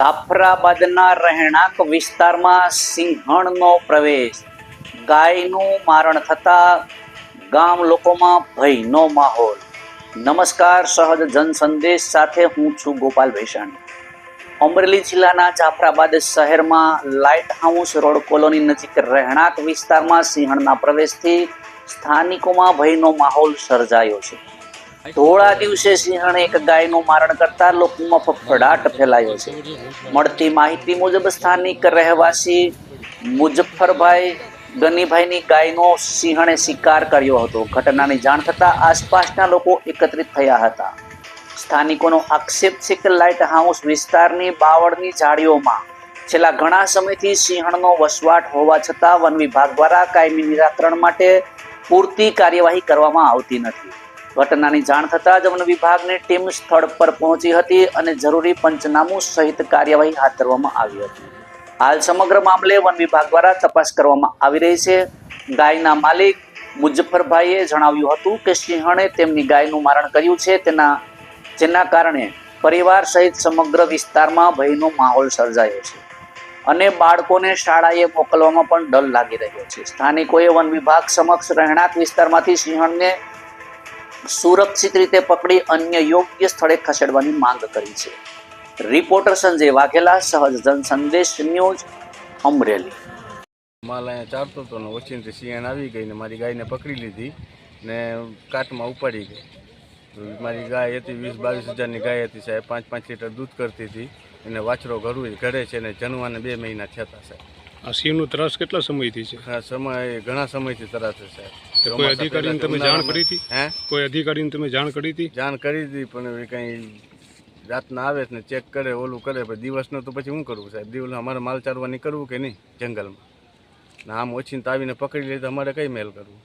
જાફરાબાદના રહેણાંક વિસ્તારમાં સિંહણનો પ્રવેશ, ગાયનું મારણ થતા ગામ લોકોમાં ભયનો માહોલ। નમસ્કાર, સહજ જન સંદેશ સાથે હું છું ગોપાલ ભેસાણી। અમરેલી જિલ્લાના જાફરાબાદ શહેરમાં લાઇટ હાઉસ રોડ કોલોની નજીક રહેણાંક વિસ્તારમાં સિંહણના પ્રવેશથી સ્થાનિકોમાં ભયનો માહોલ સર્જાયો છે। ધોળા દિવસે સિંહણે એક ગાયનું મારણ કરતા લોકોમાં ફફડાટ ફેલાયો છે। મળતી માહિતી મુજબ સ્થાનિક રહેવાસી મુઝફ્ફરભાઈ ગનીભાઈની ગાયનો સિંહણે શિકાર કર્યો હતો। ઘટનાની જાણ થતાં આસપાસના લોકો એકત્રિત થયા હતા। સ્થાનિકોનો આક્ષેપ છે કે લાઇટ હાઉસ વિસ્તારની બાવળની ઝાડીઓમાં છેલ્લા ઘણા સમયથી સિંહણનો વસવાટ હોવા છતાં વન વિભાગ દ્વારા કાયમી નિરાકરણ માટે પૂરતી કાર્યવાહી કરવામાં આવતી નથી। ઘટનાની જાણ થતાં જ વન વિભાગની ટીમ સ્થળ પર પહોંચી હતી અને જરૂરી પંચનામું સહિત કાર્યવાહી હાથ ધરવામાં આવી હતી। હાલ સમગ્ર મામલે વન વિભાગ દ્વારા તપાસ કરવામાં આવી રહી છે। ગાયના માલિક મુઝફ્ફરભાઈએ જણાવ્યું હતું કે સિંહણે તેમની ગાયનું મારણ કર્યું છે, જેના કારણે પરિવાર સહિત સમગ્ર વિસ્તારમાં ભયનો માહોલ સર્જાયો છે અને બાળકોને શાળાએ મોકલવામાં પણ ડર લાગી રહ્યો છે। સ્થાનિકોએ વન વિભાગ સમક્ષ રહેણાંક વિસ્તારમાંથી સિંહણને સુરક્ષિત રીતે પકડી અન્ય યોગ્ય સ્થળે ખસેડવાની માંગ કરી છે। રિપોર્ટર સંજય વાઘેલા, સહજ જન સંદેશ ન્યૂઝ, અમરેલી। માલ અહીંયા ચારતો હતો ને ઓચિંતી સિંહણ આવી ગઈ ને મારી ગાયને પકડી લીધી ને કાટમાં ઉપાડી ગઈ। મારી ગાય હતી 20-22 હજારની ગાય હતી સાહેબ, 5-5 લીટર દૂધ કરતી હતી અને વાછરો ઘરે છે ને જન્માને 2 મહિના થયા હતા સાહેબ। આ સિંહનું ત્રાસ કેટલા સમયથી છે? ઘણા સમયથી ત્રાસ છે સાહેબ। કોઈ અધિકારીને તમે જાણ કરી હતી? કોઈ અધિકારીને તમે જાણ કરી હતી? જાણ કરી હતી પણ કંઈ રાતના આવે ને ચેક કરે, ઓલું કરે, પણ દિવસનું તો પછી શું કરવું સાહેબ? દિવસ અમારે માલ ચારવા નીકળવું કે નહીં જંગલમાં ને આમ ઓછીને આવીને પકડી લે તો અમારે કઈ મેલ કરવું?